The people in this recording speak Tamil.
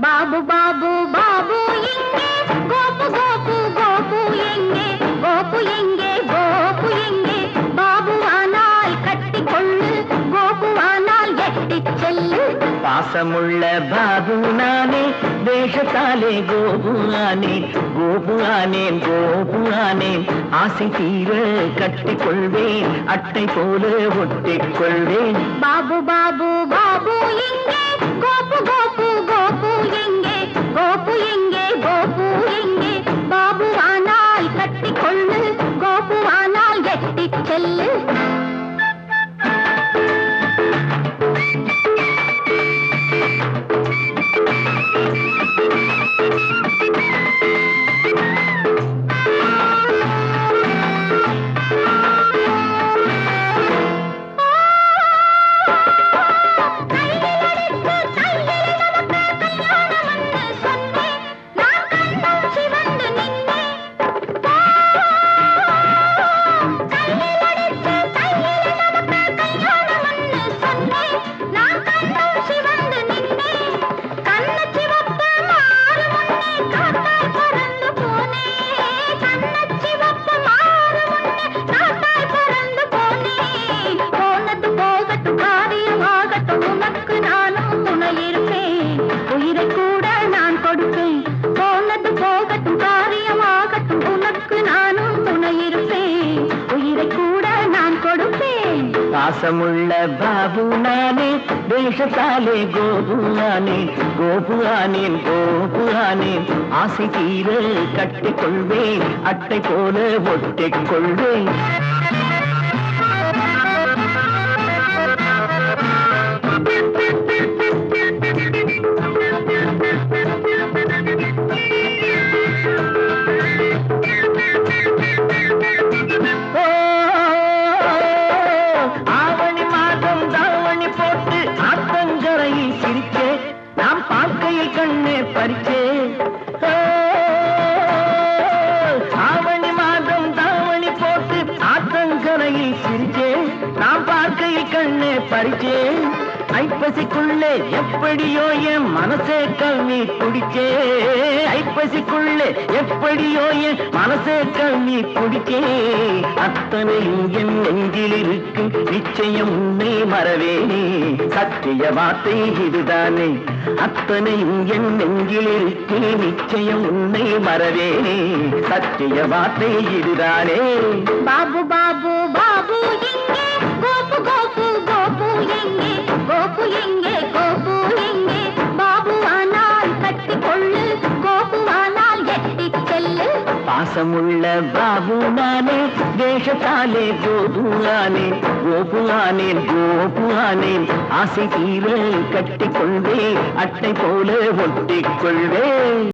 బాబు బాబు బాబు ఎంగే గోపు గోపు గోపు ఎంగే గోపు ఎంగే గోపు ఎంగే బాబు ஆனால் கட்டிக்கொள்ளு கோபு ஆனால் எட்டிச் செல்லு பாசமுள்ள பாபு நானே வேஷத்தாலே கோபு ஆனேன் கோபு ஆனேன் கோபு ஆனேன் ஆசை தீர கட்டிக்கொள்வேன் அட்டை போல ஒட்டிக் கொள்வேன் பாபு பாபு பாபு எங்கே கோபு கோபு கோபு எங்கே கோபு எங்கே கோபு எங்கே பாபு ஆனால் கட்டிக்கொள்ளு கோபு ஆனால் எட்டிச் செல்லு பாசமுள்ள பாபு நானே வேஷத்தாலே கோபு ஆனேன் கோபு ஆனேன் கோபு ஆனேன் ஆசை தீர கட்டிக்கொள்வேன் அட்டை போல ஒட்டிக் கொள்வேன் கண்ணே பறிச்சே ஆவணி மாதம் தாவணி போட்டு ஆத்தங்கரையில் சிரிச்சே நாம் பார்க்கையில் கண்ணே பறிச்சே ஐப்பசிக்குள்ளே எப்படியோ என் மனசே கல்வி குடிச்சே ஐப்பசிக்குள்ளே எப்படியோ என் மனசே கல்வி குடிச்சே அத்தனையும் என் நெஞ்சில் இருக்கு நிச்சயம் உன்னை மறவேனே சத்திய வார்த்தை இதுதானே அத்தனையும் என் நெஞ்சில் இருக்கு நிச்சயம் உன்னை மறவேனே சத்திய வார்த்தை இதுதானே பாபு பாபு பாபு எங்கே கோபு கோபு கோபு எங்கே கோபு எங்கே கோபு எங்கே பாபு ஆனால் கட்டிக்கொள்ளு கோபு ஆனால் எட்டிச் செல்லு பாசமுள்ள பாபு நானே வேஷத்தாலே கோபு ஆனேன் கோபு ஆனேன் கோபு ஆனேன் ஆசை தீர கட்டிக்கொள்வேன் அட்டை போல ஒட்டிக் கொள்வேன்